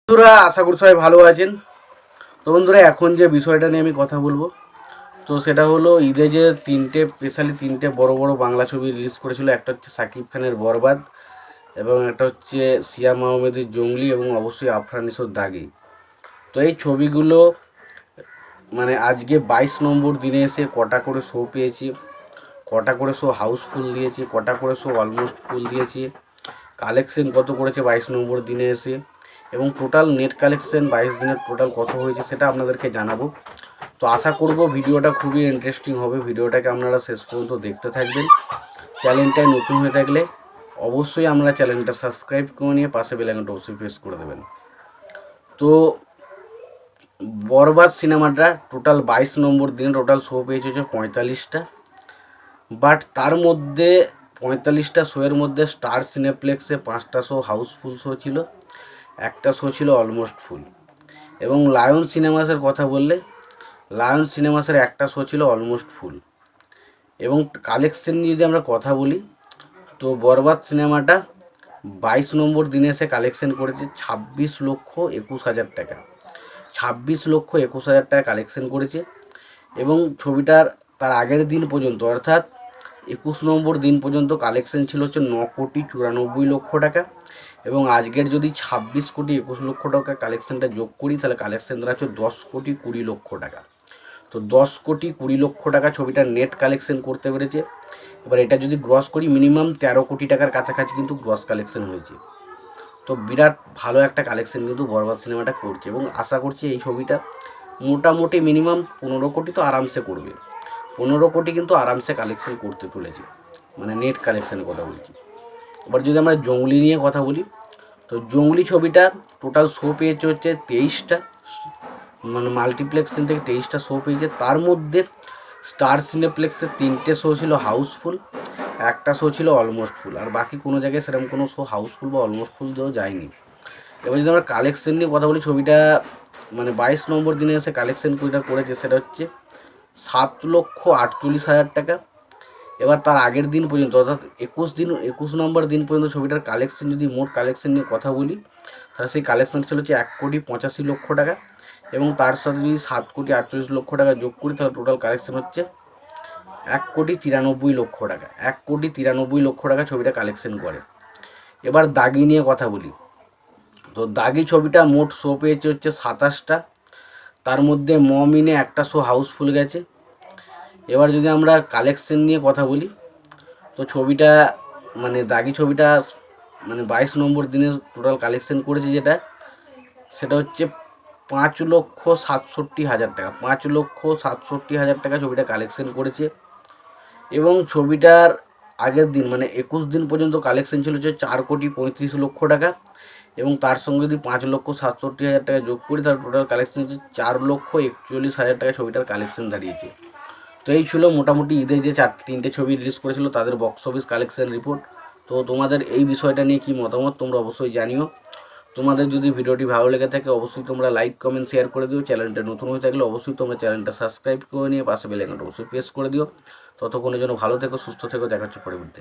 বন্ধুরা আশা করি সবাই ভালো আছেন। তো বন্ধুরা এখন যে বিষয়টা নিয়ে আমি কথা বলবো, তো সেটা হলো ঈদে যে স্পেশালি তিনটে বড় বড় বাংলা ছবি রিলিজ করেছিল। একটা হচ্ছে সাকিব খানের বরবাদ, এবং একটা হচ্ছে সিয়াম আহমেদের জঙ্গলি, এবং অবশ্যই আফরান নিশোর দাগি। তো এই ছবিগুলো মানে আজকে 22 নম্বর দিনে এসে কটা করে শো পেয়েছি, কটা করে শো হাউসফুল দিয়েছি, কটা করে শো অলমোস্ট ফুল দিয়েছি, কালেকশন কত করেছে 22 নম্বর দিনে এসে, এবং টোটাল নেট কালেকশন 22 দিনের টোটাল কত হয়েছে সেটা আপনাদেরকে জানাবো। তো আশা করব ভিডিওটা খুবই ইন্টারেস্টিং হবে। ভিডিওটাকে আপনারা শেষ পর্যন্ত দেখতে থাকবেন। চ্যানেলটায় নতুন হয়ে থাকলে অবশ্যই আপনারা চ্যানেলটা সাবস্ক্রাইব করে নিয়ে পাশে বেল আইকনটা অবশ্যই প্রেস করে দেবেন। তো বরবাদ সিনেমাটা টোটাল 22 নম্বর দিনে টোটাল শো পেয়েছে হচ্ছে 45টা, বাট তার মধ্যে 45টা শোয়ের মধ্যে স্টার সিনেপ্লেক্সে 5টা শো হাউসফুল শো ছিল, একটা শো ছিল অলমোস্ট ফুল। এবং লায়ন সিনেমাসের কথা বললে লায়ন সিনেমাসের একটা শো ছিল অলমোস্ট ফুল। এবং কালেকশন নিয়ে যদি আমরা কথা বলি, তো বরবাদ সিনেমাটা 22 নম্বর দিনে এসে কালেকশন করেছে 26,21,000 টাকা। 26,21,000 টাকা কালেকশন করেছে। এবং ছবিটার তার আগের দিন পর্যন্ত অর্থাৎ 21 নম্বর দিন পর্যন্ত কালেকশন ছিল হচ্ছে 9,94,00,000 টাকা। এবং আজকের যদি 26,21,00,000 টাকা কালেকশনটা যোগ করি, তাহলে কালেকশন দাঁড়াচ্ছে 10,20,00,000 টাকা। তো 10,20,00,000 টাকা ছবিটার নেট কালেকশন করতে পেরেছে। এবার এটা যদি গ্রস করি, মিনিমাম 13 কোটি টাকার কাছাকাছি কিন্তু গ্রস কালেকশন হয়েছে। তো বিরাট ভালো একটা কালেকশন কিন্তু বরবাদ সিনেমাটা করছে, এবং আশা করছি এই ছবিটা মোটামুটি মিনিমাম 15 কোটি তো আরামসে করবে। 15 কোটি কিন্তু আরামসে কালেকশন করতে চলেছে, মানে নেট কালেকশনের কথা বলছি। এবার যদি আমরা জঙ্গলি নিয়ে কথা বলি, তো জঙ্গলি ছবিটা টোটাল শো পেয়েছে হচ্ছে 23টা, মানে মাল্টিপ্লেক্স থেকে 23টা শো পেয়েছে। তার মধ্যে স্টার সিনেপ্লেক্সের 3টে শো ছিল হাউসফুল, একটা শো ছিল অলমোস্ট ফুল, আর বাকি কোনো জায়গায় সেরকম কোনো শো হাউসফুল বা অলমোস্ট ফুল দিয়েও যায়নি। এবার যদি আমরা কালেকশন নিয়ে কথা বলি, ছবিটা মানে 22 নম্বর দিনে এসে কালেকশন যেটা করেছে সেটা হচ্ছে 7,48,000 টাকা। এবার তার আগের দিন পর্যন্ত অর্থাৎ 21 নম্বর দিন পর্যন্ত ছবিটার কালেকশন, যদি মোট কালেকশন নিয়ে কথা বলি, তাহলে সেই কালেকশন ছিল হচ্ছে 1,85,00,000 টাকা। এবং তার সাথে যদি 7,48,00,000 টাকা যোগ করি, তাহলে টোটাল কালেকশন হচ্ছে 1,93,00,000 টাকা। 1,93,00,000 টাকা ছবিটা কালেকশন করে। এবার দাগি নিয়ে কথা বলি, তো দাগি ছবিটা মোট শো পেয়েছে হচ্ছে 27টা, তার মধ্যে মমিনে একটা শো হাউসফুল গেছে। এবার যদি আমরা কালেকশন নিয়ে কথা বলি, তো ছবিটা মানে দাগি ছবিটা মানে 22 নম্বর দিনে টোটাল কালেকশন করেছে যেটা, সেটা হচ্ছে 5,67,000 টাকা। 5,67,000 টাকা ছবিটা কালেকশন করেছে। এবং ছবিটার আগের দিন মানে 21 দিন পর্যন্ত কালেকশন ছিল হচ্ছে 4,35,00,000 টাকা। এবং তার সঙ্গে যদি 5,67,000 টাকা যোগ করি, তাহলে টোটাল কালেকশন হচ্ছে 4,41,000 টাকা ছবিটার কালেকশন দাঁড়িয়েছে। তো এই ছিল মোটামুটি ঈদে যে তিনটে ছবি রিলিজ করেছিল তাদের বক্স অফিস কালেকশন রিপোর্ট। তো তোমাদের এই বিষয়টা নিয়ে কি মতামত তোমরা অবশ্যই জানিও। তোমাদের যদি ভিডিওটি ভালো লেগে থাকে অবশ্যই তোমরা লাইক কমেন্ট শেয়ার করে দিও। চ্যানেলটা নতুন হয়ে থাকলে অবশ্যই তোমরা চ্যানেলটা সাবস্ক্রাইব করে নিয়ে পাশে বেল আইকনটা অবশ্যই প্রেস করে দিও। ততক্ষণের জন্য ভালো থেকো, সুস্থ থেকো, দেখা হচ্ছে পরবর্তী।